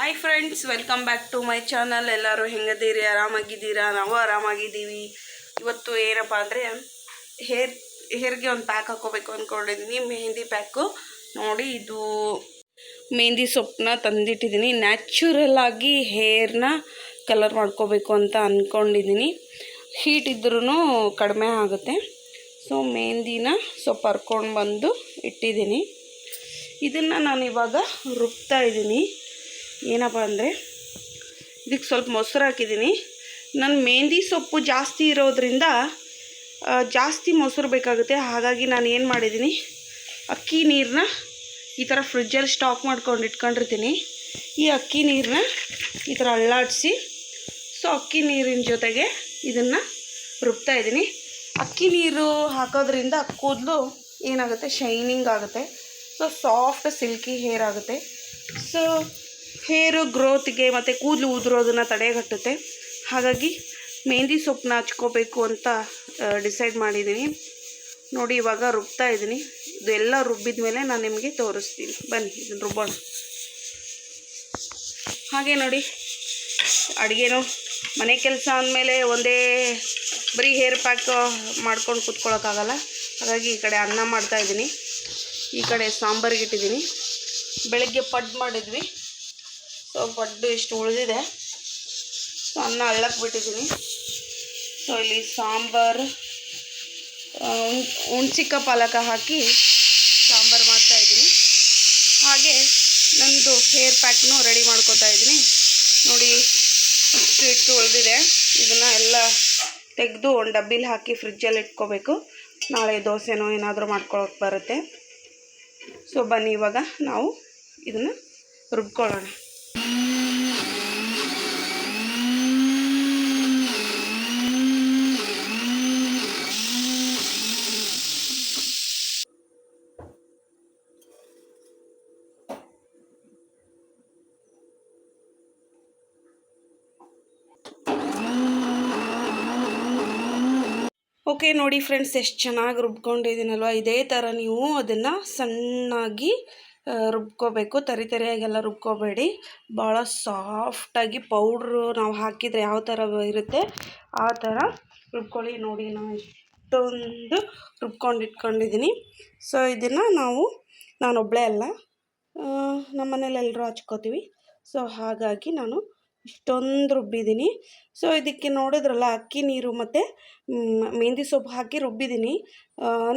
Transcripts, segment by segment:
Hi friends, welcome back to my channel. ಎಲ್ಲರೂ ಹೆಂಗದೀರಿ? ಆರಾಮಾಗಿದ್ದೀರಾ? ನಾವು ಆರಾಮಾಗಿದ್ದೀವಿ. ಇವತ್ತು ಏನಪ್ಪ ಅಂದರೆ ಹೇರ್ಗೆ ಒಂದು ಪ್ಯಾಕ್ ಹಾಕೋಬೇಕು ಅಂದ್ಕೊಂಡಿದ್ದೀನಿ. ಮೆಹಂದಿ ಪ್ಯಾಕು ನೋಡಿ. ಇದು ಮೆಹಂದಿ ಸೊಪ್ಪನ್ನ ತಂದಿಟ್ಟಿದ್ದೀನಿ. ನ್ಯಾಚುರಲ್ ಆಗಿ ಹೇರ್ನ ಕಲರ್ ಮಾಡ್ಕೋಬೇಕು ಅಂತ ಅಂದ್ಕೊಂಡಿದ್ದೀನಿ. ಹೀಟ್ ಇದ್ರೂ ಕಡಿಮೆ ಆಗುತ್ತೆ. ಸೊ ಮೆಹಂದಿನ ಸೊಪ್ಪು ಹರ್ಕೊಂಡು ಬಂದು ಇಟ್ಟಿದ್ದೀನಿ. ಇದನ್ನು ನಾನು ಇವಾಗ ರುಬ್ತಾ ಇದ್ದೀನಿ. ಏನಪ್ಪ ಅಂದರೆ ಇದಕ್ಕೆ ಸ್ವಲ್ಪ ಮೊಸರು ಹಾಕಿದ್ದೀನಿ. ನನ್ನ ಮೆಹಂದಿ ಸೊಪ್ಪು ಜಾಸ್ತಿ ಇರೋದ್ರಿಂದ ಜಾಸ್ತಿ ಮೊಸರು ಬೇಕಾಗುತ್ತೆ. ಹಾಗಾಗಿ ನಾನು ಏನು ಮಾಡಿದ್ದೀನಿ, ಅಕ್ಕಿ ನೀರನ್ನ ಈ ಥರ ಫ್ರಿಜ್ಜಲ್ಲಿ ಸ್ಟಾಕ್ ಮಾಡ್ಕೊಂಡು ಇಟ್ಕೊಂಡಿರ್ತೀನಿ. ಈ ಅಕ್ಕಿ ನೀರನ್ನ ಈ ಥರ ಅಳ್ಳಾಡಿಸಿ, ಸೊ ಅಕ್ಕಿ ನೀರಿನ ಜೊತೆಗೆ ಇದನ್ನು ರುಬ್ತಾ ಇದ್ದೀನಿ. ಅಕ್ಕಿ ನೀರು ಹಾಕೋದ್ರಿಂದ ಕೂದಲು ಏನಾಗುತ್ತೆ, ಶೈನಿಂಗ್ ಆಗುತ್ತೆ. ಸೊ ಸಾಫ್ಟ್ ಸಿಲ್ಕಿ ಹೇರ್ ಆಗುತ್ತೆ. ಸೊ ಹೇರು ಗ್ರೋತ್ಗೆ ಮತ್ತು ಕೂದಲು ಉದುರೋದನ್ನು ತಡೆಗಟ್ಟುತ್ತೆ. ಹಾಗಾಗಿ ಮೆಹಂದಿ ಸೊಪ್ಪನ್ನ ಹಚ್ಕೋಬೇಕು ಅಂತ ಡಿಸೈಡ್ ಮಾಡಿದ್ದೀನಿ. ನೋಡಿ, ಇವಾಗ ರುಬ್ತಾ ಇದ್ದೀನಿ. ಇದೆಲ್ಲ ರುಬ್ಬಿದ ಮೇಲೆ ನಾನು ನಿಮಗೆ ತೋರಿಸ್ತೀನಿ. ಬನ್ನಿ ಇದನ್ನು ರುಬ್ಬೋಣ. ಹಾಗೆ ನೋಡಿ, ಅಡುಗೆನೂ ಮನೆ ಕೆಲಸ ಅಂದಮೇಲೆ ಒಂದೇ ಬರೀ ಹೇರ್ ಪ್ಯಾಕ್ ಮಾಡ್ಕೊಂಡು ಕೂತ್ಕೊಳ್ಳೋಕ್ಕಾಗಲ್ಲ. ಹಾಗಾಗಿ ಈ ಕಡೆ ಅನ್ನ ಮಾಡ್ತಾಯಿದ್ದೀನಿ, ಈ ಕಡೆ ಸಾಂಬಾರಿಗೆ ಇಟ್ಟಿದ್ದೀನಿ. ಬೆಳಗ್ಗೆ ಪಡ್ಡು ಮಾಡಿದ್ವಿ. ಸೊ ಪಡ್ಡು ಇಷ್ಟು ಉಳಿದಿದೆ. ಸೊ ಅನ್ನ ಹಳ್ಳಕ್ಕೆ ಬಿಟ್ಟಿದ್ದೀನಿ. ಸೊ ಇಲ್ಲಿ ಸಾಂಬಾರು ಹುಣ್ಚಿಕ್ಕ ಪಾಲಕ ಹಾಕಿ ಸಾಂಬಾರು ಮಾಡ್ತಾಯಿದ್ದೀನಿ. ಹಾಗೆ ನನ್ನದು ಹೇರ್ ಪ್ಯಾಕ್ನು ರೆಡಿ ಮಾಡ್ಕೋತಾ ಇದ್ದೀನಿ. ನೋಡಿ, ಇಷ್ಟು ಇಟ್ಟು ಉಳಿದಿದೆ. ಇದನ್ನು ಎಲ್ಲ ತೆಗೆದು ಒಂದು ಡಬ್ಬಿಲಿ ಹಾಕಿ ಫ್ರಿಜ್ಜಲ್ಲಿ ಇಟ್ಕೋಬೇಕು. ನಾಳೆ ದೋಸೆನೋ ಏನಾದರೂ ಮಾಡ್ಕೊಳ್ಳೋಕೆ ಬರುತ್ತೆ. ಸೊ ಬನ್ನಿ, ಇವಾಗ ನಾವು ಇದನ್ನು ರುಬ್ಕೊಳ್ಳೋಣ. ಓಕೆ ನೋಡಿ ಫ್ರೆಂಡ್ಸ್, ಎಷ್ಟು ಚೆನ್ನಾಗಿ ರುಬ್ಕೊಂಡಿದ್ದೀನಲ್ವ. ಇದೇ ಥರ ನೀವು ಅದನ್ನು ಸಣ್ಣಾಗಿ ರುಬ್ಕೋಬೇಕು. ತರಿಯಾಗೆಲ್ಲ ರುಬ್ಕೋಬೇಡಿ. ಭಾಳ ಸಾಫ್ಟಾಗಿ ಪೌಡ್ರು ನಾವು ಹಾಕಿದರೆ ಯಾವ ಥರ ಇರುತ್ತೆ ಆ ಥರ ರುಬ್ಕೊಳ್ಳಿ. ನೋಡಿ, ನಾನು ಇಷ್ಟೊಂದು ರುಬ್ಕೊಂಡು ಇಟ್ಕೊಂಡಿದ್ದೀನಿ. ಸೊ ಇದನ್ನು ನಾನೊಬ್ಬಳೇ ಅಲ್ಲ, ನಮ್ಮ ಮನೇಲಿ ಎಲ್ಲರೂ ಹಚ್ಕೋತೀವಿ. ಸೊ ಹಾಗಾಗಿ ನಾನು ಇಷ್ಟೊಂದು ರುಬ್ಬಿದ್ದೀನಿ. ಸೊ ಇದಕ್ಕೆ ನೋಡಿದ್ರಲ್ಲ, ಅಕ್ಕಿ ನೀರು ಮತ್ತು ಮೆಹಂದಿ ಸೊಪ್ಪು ಹಾಕಿ ರುಬ್ಬಿದ್ದೀನಿ.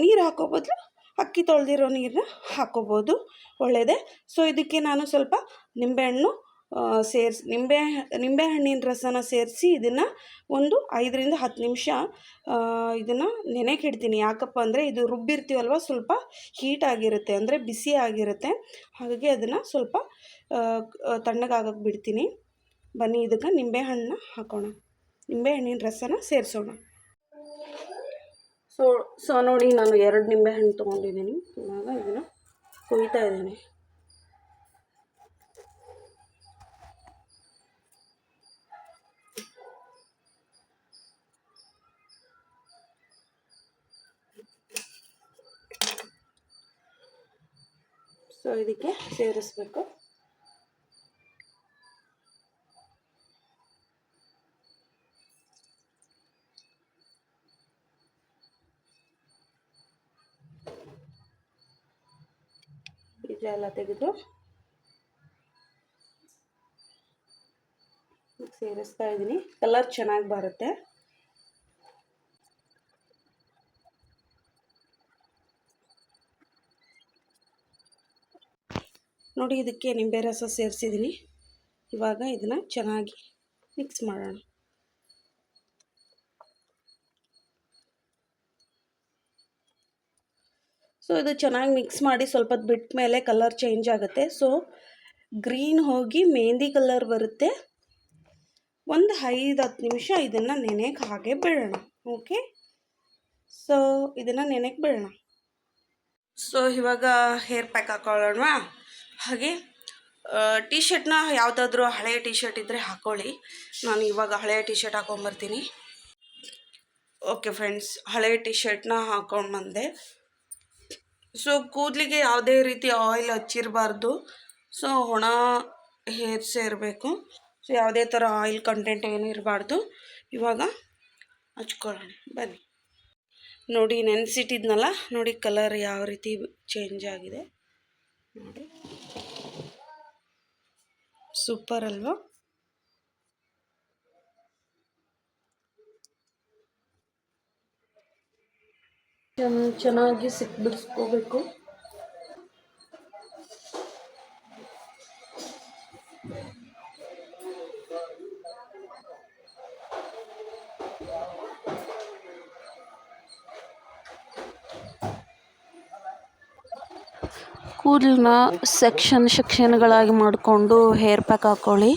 ನೀರು ಹಾಕೋ ಬದಲು ಅಕ್ಕಿ ತೊಳೆದಿರೋ ನೀರನ್ನ ಹಾಕ್ಕೋಬೋದು, ಒಳ್ಳೆಯದೇ. ಸೊ ಇದಕ್ಕೆ ನಾನು ಸ್ವಲ್ಪ ನಿಂಬೆಹಣ್ಣು ನಿಂಬೆಹಣ್ಣಿನ ರಸನ ಸೇರಿಸಿ ಇದನ್ನು ಒಂದು 5ರಿಂದ 10 ನಿಮಿಷ ಇದನ್ನು ನೆನೆಗೆ ಇಡ್ತೀನಿ. ಯಾಕಪ್ಪ ಅಂದರೆ ಇದು ರುಬ್ಬಿರ್ತೀವಲ್ವ, ಸ್ವಲ್ಪ ಹೀಟ್ ಆಗಿರುತ್ತೆ, ಅಂದರೆ ಬಿಸಿ ಆಗಿರುತ್ತೆ. ಹಾಗಾಗಿ ಅದನ್ನು ಸ್ವಲ್ಪ ತಣ್ಣಗಾಗಕ್ಕೆ ಬಿಡ್ತೀನಿ. ಬನ್ನಿ, ಇದಕ್ಕೆ ನಿಂಬೆಹಣ್ಣನ್ನ ಹಾಕೋಣ, ನಿಂಬೆಹಣ್ಣಿನ ರಸನ ಸೇರಿಸೋಣ. ಸೊ ನೋಡಿ, ನಾನು 2 ನಿಂಬೆಹಣ್ಣು ತೊಗೊಂಡಿದ್ದೀನಿ. ಇವಾಗ ಇದನ್ನು ಕುಯ್ತಾ ಇದ್ದೀನಿ. ಸೊ ಇದಕ್ಕೆ ಸೇರಿಸ್ಬೇಕು. ಬೀಜ ತೆಗೆದು ಸೇರಿಸ್ತಾ ಇದ್ದೀನಿ. ಕಲರ್ ಚೆನ್ನಾಗಿ ಬರುತ್ತೆ. ನೋಡಿ, ಇದಕ್ಕೆ ನಿಂಬೆ ರಸ ಸೇರಿಸಿದ್ದೀನಿ. ಇವಾಗ ಇದನ್ನು ಚೆನ್ನಾಗಿ ಮಿಕ್ಸ್ ಮಾಡೋಣ. ಸೊ ಇದು ಚೆನ್ನಾಗಿ ಮಿಕ್ಸ್ ಮಾಡಿ ಸ್ವಲ್ಪ ಹೊತ್ತು ಬಿಟ್ಟ ಮೇಲೆ ಕಲರ್ ಚೇಂಜ್ ಆಗುತ್ತೆ. ಸೊ ಗ್ರೀನ್ ಹೋಗಿ ಮೆಹಂದಿ ಕಲರ್ ಬರುತ್ತೆ. ಒಂದು 5-10 ನಿಮಿಷ ಇದನ್ನು ನೆನೆಗೆ ಹಾಗೆ ಬಿಡೋಣ. ಓಕೆ, ಸೊ ಇದನ್ನು ನೆನೆಗೆ ಬಿಡೋಣ. ಸೊ ಇವಾಗ ಹೇರ್ ಪ್ಯಾಕ್ ಹಾಕೊಳ್ಳೋಣ. ಹಾಗೆ ಟಿ ಶರ್ಟ್ನ ಯಾವುದಾದ್ರೂ ಹಳೆಯ ಟಿ ಶರ್ಟ್ ಇದ್ದರೆ ಹಾಕ್ಕೊಳ್ಳಿ. ನಾನು ಇವಾಗ ಹಳೆಯ ಟಿ ಶರ್ಟ್ ಹಾಕ್ಕೊಂಬರ್ತೀನಿ. ಓಕೆ ಫ್ರೆಂಡ್ಸ್, ಹಳೆಯ ಟಿ ಶರ್ಟ್ನ ಹಾಕ್ಕೊಂಡು ಬಂದೆ. ಸೊ ಕೂದಲಿಗೆ ಯಾವುದೇ ರೀತಿ ಆಯಿಲ್ ಹಚ್ಚಿರಬಾರ್ದು. ಸೊ ಹೇರ್ಸೇ ಇರಬೇಕು. ಸೊ ಯಾವುದೇ ಥರ ಆಯಿಲ್ ಕಂಟೆಂಟ್ ಏನು ಇರಬಾರ್ದು. ಇವಾಗ ಹಚ್ಕೊಳ್ಳೋಣ ಬನ್ನಿ. ನೋಡಿ ನೆನೆಸಿಟ್ಟಿದ್ನಲ್ಲ, ನೋಡಿ ಕಲರ್ ಯಾವ ರೀತಿ ಚೇಂಜ್ ಆಗಿದೆ ನೋಡಿ, ಸೂಪರ್ ಅಲ್ವಾ? ಚೆನ್ನಾಗಿ ಸಿಕ್ಬಿಡಿಸ್ಕೋಬೇಕು. ಕೂದಲನ್ನ ಸೆಕ್ಷನ್ಗಳಾಗಿ ಮಾಡಿಕೊಂಡು ಹೇರ್ ಪ್ಯಾಕ್ ಹಾಕ್ಕೊಳ್ಳಿ.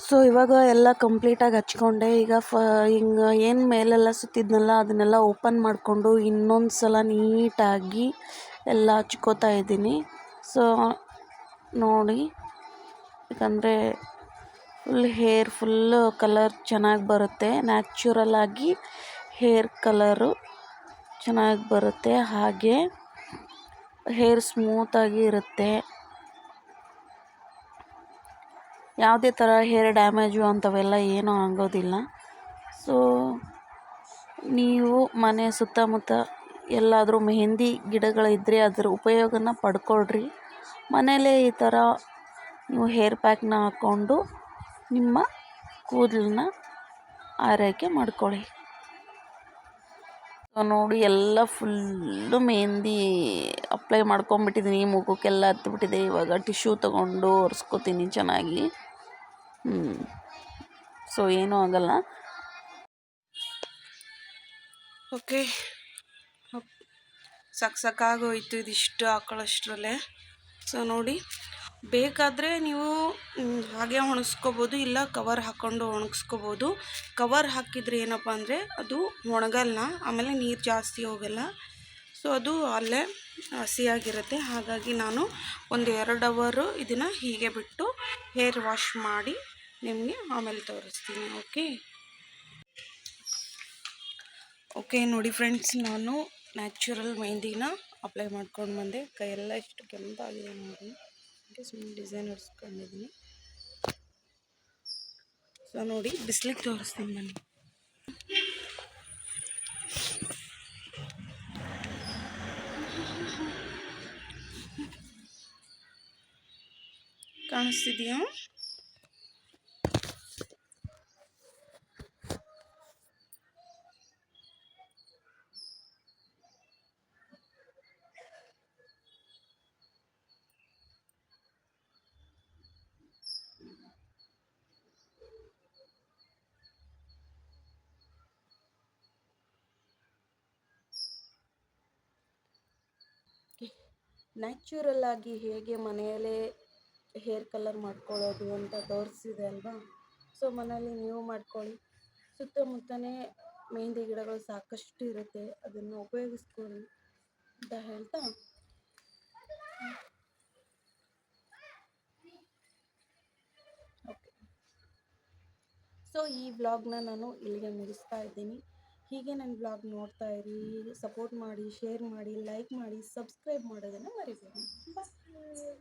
ಸೊ ಇವಾಗ ಎಲ್ಲ ಕಂಪ್ಲೀಟಾಗಿ ಹಚ್ಕೊಂಡೆ. ಈಗ ಹಿಂಗೆ ಏನು ಮೇಲೆಲ್ಲ ಸುತ್ತಿದ್ನಲ್ಲ ಅದನ್ನೆಲ್ಲ ಓಪನ್ ಮಾಡಿಕೊಂಡು ಇನ್ನೊಂದು ಸಲ ನೀಟಾಗಿ ಎಲ್ಲ ಹಚ್ಕೋತಾ ಇದ್ದೀನಿ. ಸೊ ನೋಡಿ, ಯಾಕಂದರೆ ಫುಲ್ಲು ಕಲರ್ ಚೆನ್ನಾಗಿ ಬರುತ್ತೆ, ನ್ಯಾಚುರಲಾಗಿ ಹೇರ್ ಕಲರು ಚೆನ್ನಾಗಿ ಬರುತ್ತೆ, ಹಾಗೆ ಹೇರ್ ಸ್ಮೂತಾಗಿ ಇರುತ್ತೆ. ಯಾವುದೇ ಥರ ಹೇರ್ ಡ್ಯಾಮೇಜು ಅಂಥವೆಲ್ಲ ಏನೂ ಆಗೋದಿಲ್ಲ. ಸೊ ನೀವು ಮನೆ ಸುತ್ತಮುತ್ತ ಎಲ್ಲಾದರೂ ಮೆಹಂದಿ ಗಿಡಗಳಿದ್ದರೆ ಅದರ ಉಪಯೋಗನ ಪಡ್ಕೊಳ್ರಿ. ಮನೆಯಲ್ಲೇ ಈ ಥರ ನೀವು ಹೇರ್ ಪ್ಯಾಕ್ನ ಹಾಕ್ಕೊಂಡು ನಿಮ್ಮ ಕೂದಲನ್ನ ಆರೈಕೆ ಮಾಡ್ಕೊಳ್ಳಿ. ನೋಡಿ ಎಲ್ಲ ಫುಲ್ಲು ಮೆಹಂದಿ ಅಪ್ಲೈ ಮಾಡ್ಕೊಂಬಿಟ್ಟಿದ್ದೀನಿ, ಮುಖಕ್ಕೆಲ್ಲ ಹತ್ಬಿಟ್ಟಿದೆ. ಇವಾಗ ಟಿಶ್ಯೂ ತೊಗೊಂಡು ಒರೆಸ್ಕೊತೀನಿ ಚೆನ್ನಾಗಿ. ಸೊ ಏನೂ ಆಗಲ್ಲ. ಓಕೆ, ಸಾಕಾಗೋಯ್ತು ಇದಿಷ್ಟು ಹಾಕೊಳ್ಳೋಷ್ಟರಲ್ಲೇ. ಸೊ ನೋಡಿ, ಬೇಕಾದರೆ ನೀವು ಹಾಗೆ ಒಣಗಿಸ್ಕೋಬೋದು, ಇಲ್ಲ ಕವರ್ ಹಾಕ್ಕೊಂಡು ಒಣಗಿಸ್ಕೋಬೋದು. ಕವರ್ ಹಾಕಿದರೆ ಏನಪ್ಪ ಅಂದರೆ ಅದು ಒಣಗಲ್ಲ, ಆಮೇಲೆ ನೀರು ಜಾಸ್ತಿ ಹೋಗಲ್ಲ. ಸೊ ಅದು ಅಲ್ಲೇ ಹಸಿಯಾಗಿರುತ್ತೆ. ಹಾಗಾಗಿ ನಾನು ಒಂದು 2 ಅವರು ಇದನ್ನು ಹೀಗೆ ಬಿಟ್ಟು ಹೇರ್ ವಾಶ್ ಮಾಡಿ ನಿಮಗೆ ಆಮೇಲೆ ತೋರಿಸ್ತೀನಿ. ಓಕೆ ನೋಡಿ ಫ್ರೆಂಡ್ಸ್, ನಾನು ನ್ಯಾಚುರಲ್ ಮೆಹಂದಿನ ಅಪ್ಲೈ ಮಾಡ್ಕೊಂಡು ಬಂದೆ. ಕೈಯೆಲ್ಲ ಎಷ್ಟು ಕೆಂಪಾಗಿದೆ ನೋಡಿ, ಸುಮ್ಮನೆ ಡಿಸೈನ್ ಹೊಡ್ಸ್ಕೊಂಡಿದ್ದೀನಿ. ಸೊ ನೋಡಿ, ಬಿಸಿಲಿಗೆ ತೋರಿಸ್ತೀನಿ ಬನ್ನಿ. ಕಾಣಿಸ್ತಿದೆಯಾ? ನ್ಯಾಚುರಲ್ ಆಗಿ ಹೇಗೆ ಮನೆಯಲ್ಲೇ ಹೇರ್ ಕಲರ್ ಮಾಡ್ಕೊಳ್ಳೋದು ಅಂತ ತೋರಿಸಿದೆ ಅಲ್ವಾ? ಸೊ ಮನೆಯಲ್ಲಿ ನೀವು ಮಾಡ್ಕೊಳ್ಳಿ. ಸುತ್ತಮುತ್ತನೇ ಮೆಹಂದಿ ಗಿಡಗಳು ಸಾಕಷ್ಟು ಇರುತ್ತೆ, ಅದನ್ನು ಉಪಯೋಗಿಸ್ಕೊಳ್ಳಿ ಅಂತ ಹೇಳ್ತಾ ಓಕೆ. ಸೊ ಈ ವ್ಲಾಗ್ನ ನಾನು ಇಲ್ಲಿಗೆ ಮುಗಿಸ್ತಾ ಇದ್ದೀನಿ. ಹೀಗೆ ನನ್ನ ಬ್ಲಾಗ್ ನೋಡ್ತಾ ಇರಿ, ಸಪೋರ್ಟ್ ಮಾಡಿ, ಶೇರ್ ಮಾಡಿ, ಲೈಕ್ ಮಾಡಿ, ಸಬ್ಸ್ಕ್ರೈಬ್ ಮಾಡೋದನ್ನು ಮರಿಬೇಡಿ. ಬಾಯ್.